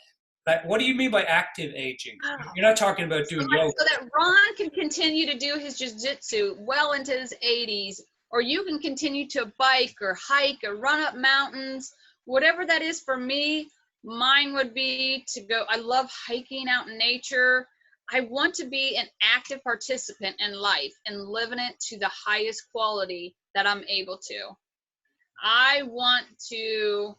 Like, what do you mean by active aging? You're not talking about doing yoga. So that Ron can continue to do his jiu-jitsu well into his 80s, or you can continue to bike or hike or run up mountains, whatever that is for me. Mine would be to go. I love hiking out in nature. I want to be an active participant in life and living it to the highest quality that I'm able to. I want to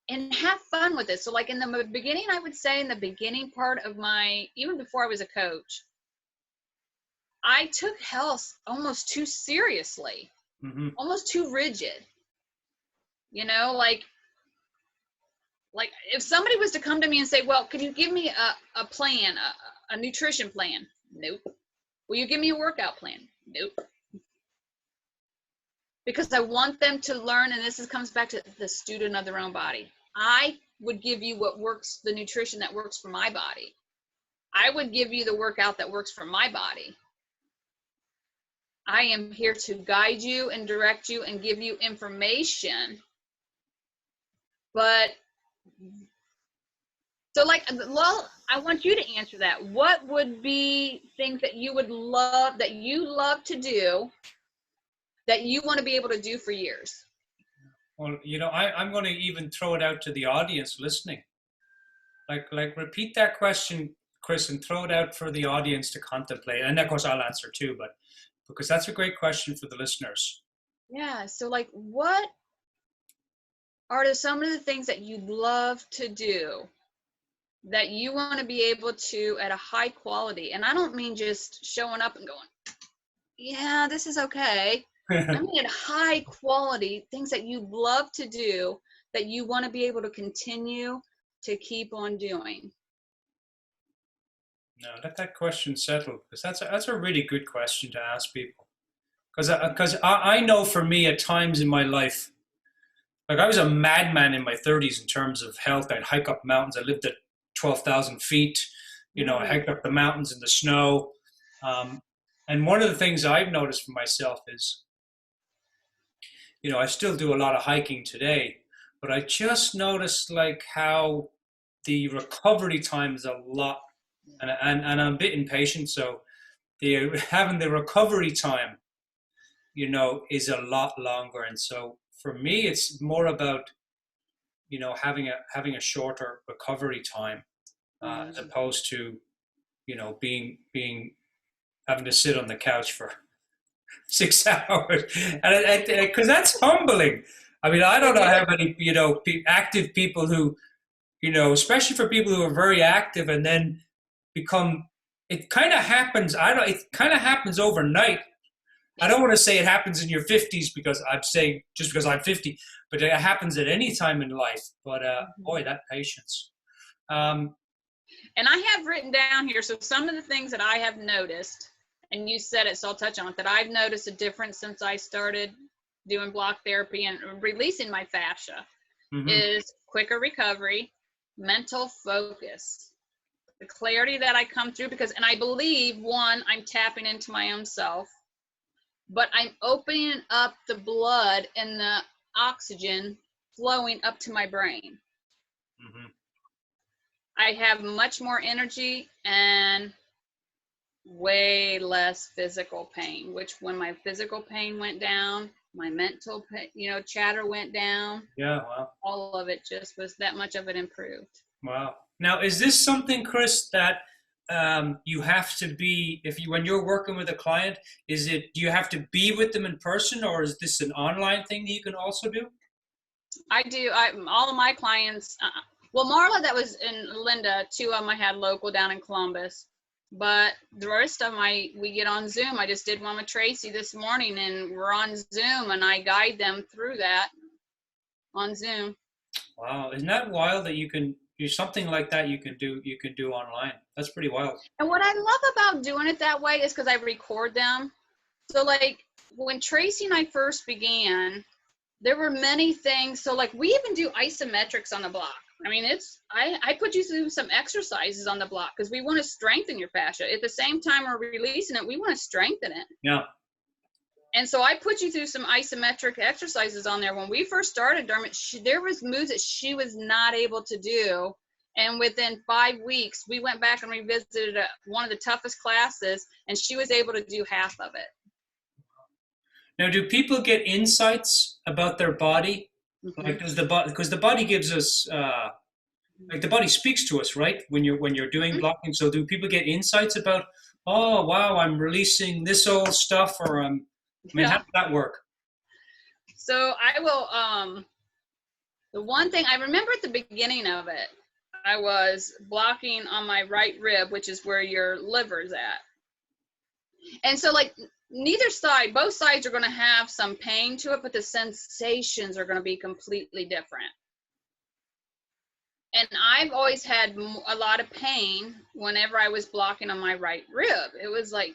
and have fun with it. So like in the beginning, I would say in the beginning part of even before I was a coach, I took health almost too seriously, almost too rigid. You know, like if somebody was to come to me and say, well, can you give me a plan, a nutrition plan? Nope. Will you give me a workout plan? Nope. Because I want them to learn, and comes back to the student of their own body. I would give you what works, the nutrition that works for my body. I would give you the workout that works for my body. I am here to guide you and direct you and give you information. But, so like, well, I want you to answer that. What would be things that you would love, that you love to do, that you want to be able to do for years? Well, you know, I'm going to even throw it out to the audience listening. Like repeat that question, Chris, and throw it out for the audience to contemplate. And of course, I'll answer too, but because that's a great question for the listeners. Yeah. So like, what are some of the things that you'd love to do that you want to be able to at a high quality? And I don't mean just showing up and going, yeah, this is okay. I mean at high quality, things that you love to do that you want to be able to continue to keep on doing. No, let that question settle, because that's a really good question to ask people. Because I know for me at times in my life, like I was a madman in my 30s in terms of health. I'd hike up mountains. I lived at 12,000 feet. You know, I hiked up the mountains in the snow. And one of the things I've noticed for myself is, you know, I still do a lot of hiking today, but I just noticed like how the recovery time is a lot, and I'm a bit impatient, so having the recovery time, you know, is a lot longer. And so for me, it's more about, you know, having a shorter recovery time, as opposed to, you know, having to sit on the couch for 6 hours, and because that's humbling. I mean, I don't know how many, you know, active people who, you know, especially for people who are very active and then it kind of happens. It kind of happens overnight. I don't want to say it happens in your 50s because I'm saying just because I'm 50, but it happens at any time in life. But boy, that patience. And I have written down here, so some of the things that I have noticed, and you said it, so I'll touch on it, that I've noticed a difference since I started doing block therapy and releasing my fascia, is quicker recovery, mental focus, the clarity that I come through, and I believe, one, I'm tapping into my own self, but I'm opening up the blood and the oxygen flowing up to my brain. I have much more energy and way less physical pain, which when my physical pain went down, my mental, chatter went down. Yeah, wow. All of it just was that much of it improved. Wow. Now, is this something, Chris, that you have to be, when you're working with a client, do you have to be with them in person, or is this an online thing that you can also do? I do. All of my clients, well, Marla, that was in Linda, 2 of them I had local down in Columbus, but the rest of them we get on Zoom. I just did one with Tracy this morning, and we're on Zoom, and I guide them through that on Zoom. Wow, isn't that wild that you can do something like that? You can do online. That's pretty wild. And what I love about doing it that way is because I record them. So like when Tracy and I first began, there were many things. So like we even do isometrics on the block. I mean, I put you through some exercises on the block because we want to strengthen your fascia. At the same time we're releasing it, we want to strengthen it. Yeah. And so I put you through some isometric exercises on there. When we first started, Dermot, there was moves that she was not able to do. And within 5 weeks, we went back and revisited one of the toughest classes, and she was able to do half of it. Now, do people get insights about their body? Mm-hmm. Like, does the body, because the body gives us, like the body speaks to us, right? When you're doing Mm-hmm. blocking. So do people get insights about, oh wow, I'm releasing this old stuff, or I mean, how does that work? So I will, the one thing I remember at the beginning of it, I was blocking on my right rib, which is where your liver's at. And so like neither side, both sides are going to have some pain to it, but the sensations are going to be completely different. And I've always had a lot of pain whenever I was blocking on my right rib. It was like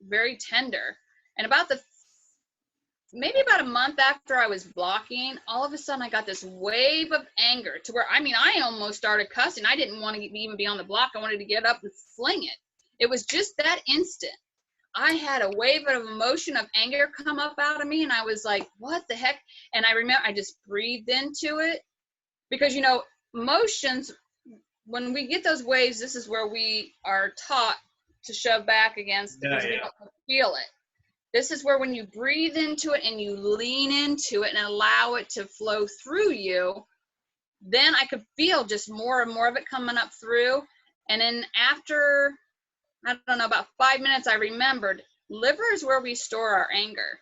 very tender. And maybe about a month after I was blocking, all of a sudden I got this wave of anger to where, I mean, I almost started cussing. I didn't want to even be on the block. I wanted to get up and fling it. It was just that instant. I had a wave of emotion of anger come up out of me, and I was like, what the heck? And I remember I just breathed into it because, you know, emotions, when we get those waves, this is where we are taught to shove back against because we don't feel it. This is where when you breathe into it and you lean into it and allow it to flow through you, then I could feel just more and more of it coming up through. And then after, I don't know, about 5 minutes, I remembered liver is where we store our anger.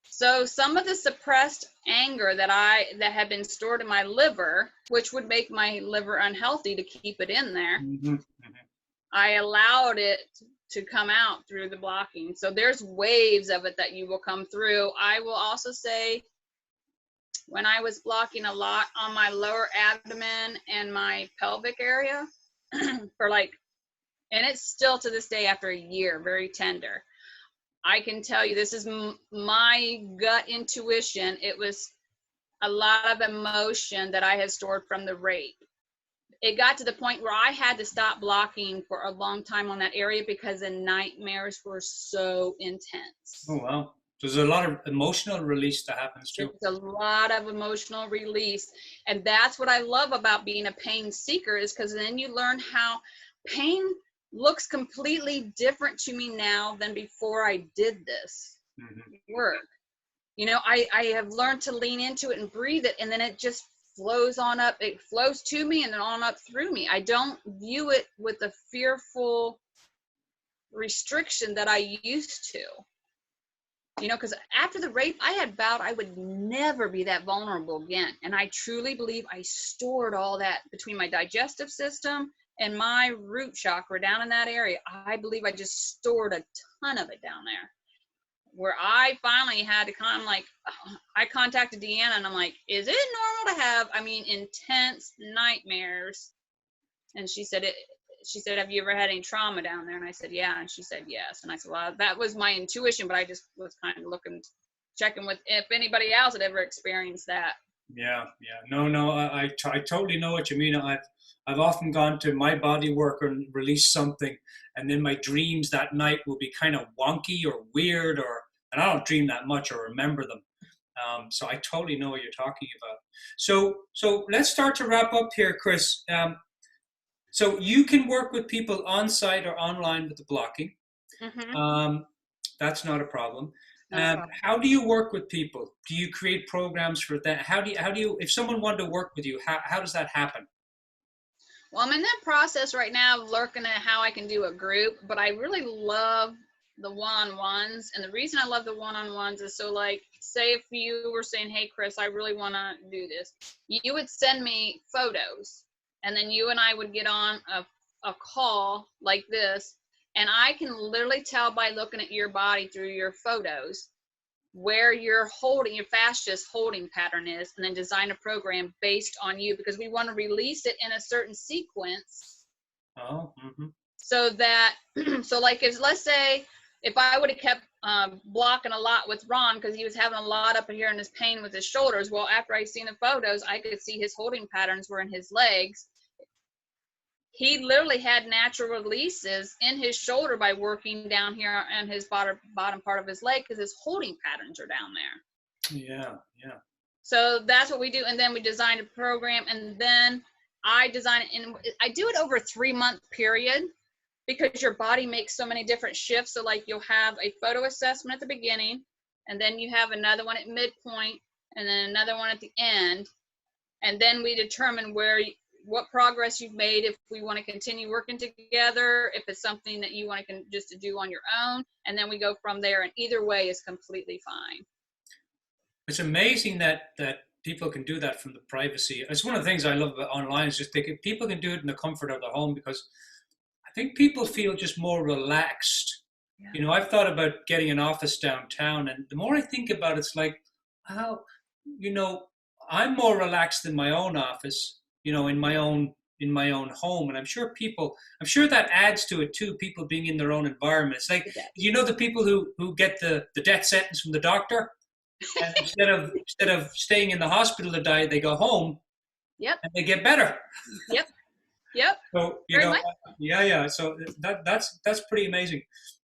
So some of the suppressed anger that had been stored in my liver, which would make my liver unhealthy to keep it in there, I allowed it to come out through the blocking. So there's waves of it that you will come through. I will also say when I was blocking a lot on my lower abdomen and my pelvic area for like, and it's still to this day after a year, very tender. I can tell you, this is my gut intuition. It was a lot of emotion that I had stored from the rape. It got to the point where I had to stop blocking for a long time on that area because the nightmares were so intense. Oh, wow. There's a lot of emotional release that happens too. There's a lot of emotional release. And that's what I love about being a pain seeker, is because then you learn how pain looks completely different to me now than before I did this work. You know, I have learned to lean into it and breathe it, and then it just flows on up. It flows to me and then on up through me. I don't view it with the fearful restriction that I used to. You know, because after the rape, I had vowed I would never be that vulnerable again. And I truly believe I stored all that between my digestive system and my root chakra down in that area. I believe I just stored a ton of it down there, where I finally had to kind of like, I contacted Deanna and I'm like, is it normal to have, I mean, intense nightmares? And she said, have you ever had any trauma down there? And I said, yeah. And she said, yes. And I said, well, that was my intuition, but I just was kind of checking with if anybody else had ever experienced that. Yeah. No, I totally know what you mean. I've often gone to my body work and release something, and then my dreams that night will be kind of wonky or weird, and I don't dream that much or remember them. So I totally know what you're talking about. So let's start to wrap up here, Chris. So you can work with people on site or online with the blocking. That's not a problem. How do you work with people? Do you create programs for that? How do you, if someone wanted to work with you, how does that happen? Well, I'm in that process right now of looking at how I can do a group, but I really love the one-on-ones. And the reason I love the one-on-ones is so, like, say if you were saying, hey, Chris, I really want to do this. You would send me photos, and then you and I would get on a call like this, and I can literally tell by looking at your body through your photos where your fascia's holding pattern is, and then design a program based on you, because we want to release it in a certain sequence. So that, so like, let's say if I would have kept blocking a lot with Ron because he was having a lot up here in his pain with his shoulders. Well, after I seen the photos, I could see his holding patterns were in his legs. He literally had natural releases in his shoulder by working down here on his bottom part of his leg because his holding patterns are down there. Yeah, yeah. So that's what we do. And then we designed a program, and then I design it, and I do it over a 3-month period because your body makes so many different shifts. So like you'll have a photo assessment at the beginning, and then you have another one at midpoint, and then another one at the end. And then we determine what progress you've made, if we want to continue working together, if it's something that you want to just to do on your own, and then we go from there. And either way is completely fine. It's amazing that people can do that from the privacy. It's one of the things I love about online is just people can do it in the comfort of their home, because I think people feel just more relaxed. Yeah. You know, I've thought about getting an office downtown, and the more I think about it, it's like, how, you know, I'm more relaxed in my own office, you know, in my own home. And I'm sure that adds to it too, people being in their own environment. It's like, you know, the people who get the death sentence from the doctor, and instead of staying in the hospital to die, they go home. Yep. And they get better. Yep. So, you know, yeah. So that's pretty amazing.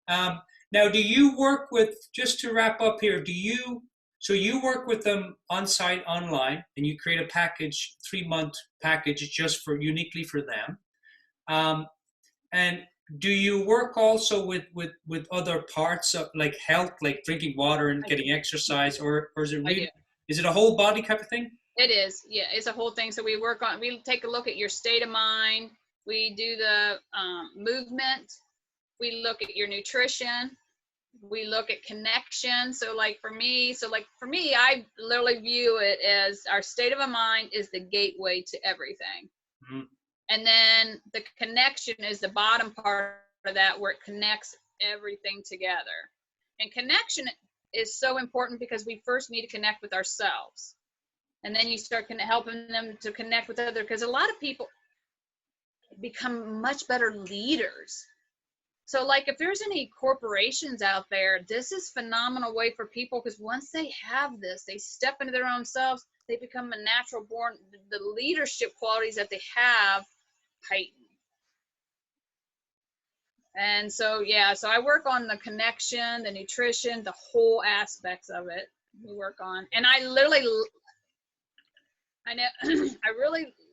Now, do you work with, just to wrap up here, so you work with them on site, online, and you create a package, 3-month package just uniquely for them. And do you work also with other parts of like health, like drinking water and getting exercise, or is it a whole body type of thing? It is, yeah, it's a whole thing. So we take a look at your state of mind. We do the movement. We look at your nutrition. We look at connection. So for me, I literally view it as our state of mind is the gateway to everything. Mm-hmm. And then the connection is the bottom part of that, where it connects everything together. And connection is so important because we first need to connect with ourselves. And then you start helping them to connect with others, because a lot of people become much better leaders. So if there's any corporations out there, this is a phenomenal way for people, because once they have this, they step into their own selves, they become a natural born, the leadership qualities that they have heighten. And so, so I work on the connection, the nutrition, the whole aspects of it we work on. And I really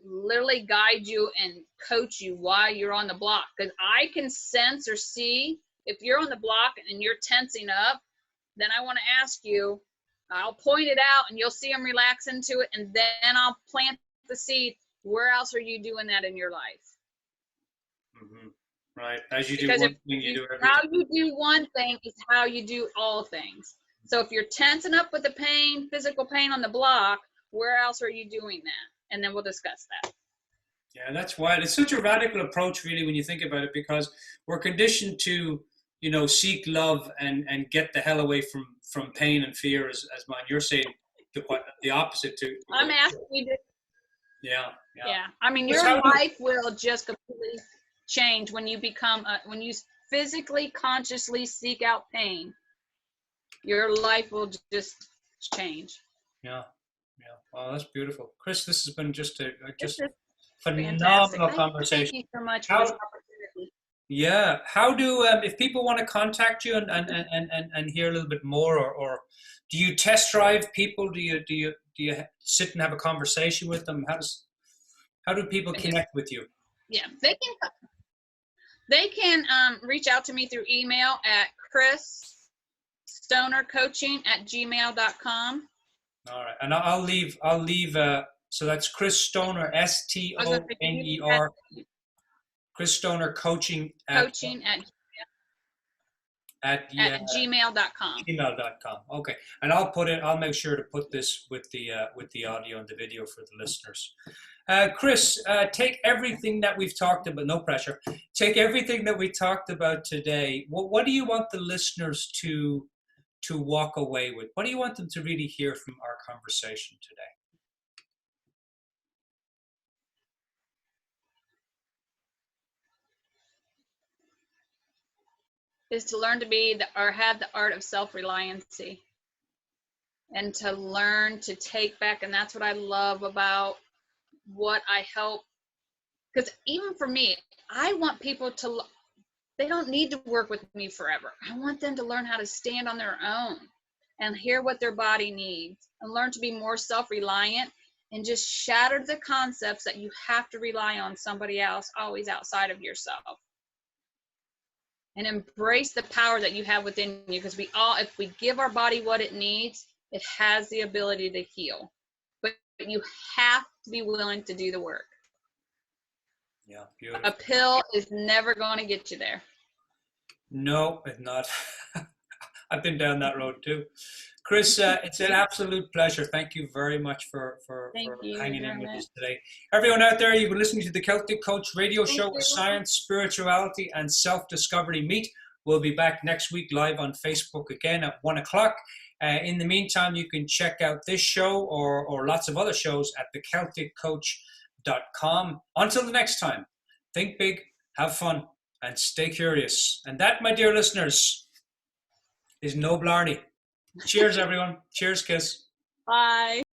literally guide you and coach you while you're on the block, because I can sense or see if you're on the block and you're tensing up. Then I want to ask you, I'll point it out and you'll see them relax into it, and then I'll plant the seed. Where else are you doing that in your life? Mm-hmm. Right. As you do one thing, you do everything. How you do one thing is how you do all things. So if you're tensing up with the pain, physical pain on the block, where else are you doing that? And then we'll discuss that. Yeah, that's wild. It's such a radical approach, really, when you think about it, because we're conditioned to, you know, seek love and get the hell away from pain and fear, as mine. You're saying the opposite to. I'm asking you to. Yeah. I mean, your life will just completely change when you become when you physically consciously seek out pain. Your life will just change. Yeah. Oh, that's beautiful, Chris. This has been just phenomenal fantastic conversation. Thank you so much for this opportunity. Yeah. How do if people want to contact you and hear a little bit more, or do you test drive people? Do you sit and have a conversation with them? How do people connect with you? Yeah, they can reach out to me through email at chrisstonercoaching@gmail.com. All right, and I'll leave. So that's Chris Stoner, STONER, Chris Stoner Coaching at gmail.com. Gmail.com. Okay, and I'll make sure to put this with the audio and the video for the listeners. Chris, take everything that we've talked about. No pressure. Take everything that we talked about today. What do you want the listeners to walk away with? What do you want them to really hear from our conversation today? is to learn to be or have the art of self-reliancy, and to learn to take back. And that's what I love about what I help. Because even for me, I want people to, they don't need to work with me forever. I want them to learn how to stand on their own and hear what their body needs, and learn to be more self-reliant, and just shatter the concepts that you have to rely on somebody else always outside of yourself. And embrace the power that you have within you, because we all, if we give our body what it needs, it has the ability to heal. But you have to be willing to do the work. Yeah, beautiful. A pill is never going to get you there. No, it's not. I've been down that road too. Chris, it's an absolute pleasure. Thank you very much for hanging in with us today. Everyone out there, you've been listening to the Celtic Coach radio show where science, spirituality, and self-discovery meet. We'll be back next week live on Facebook again at 1 o'clock. In the meantime, you can check out this show or lots of other shows at thecelticcoach.com. Until the next time, think big, have fun, and stay curious. And that, my dear listeners, is no blarney. Cheers, everyone. Cheers, kiss. Bye.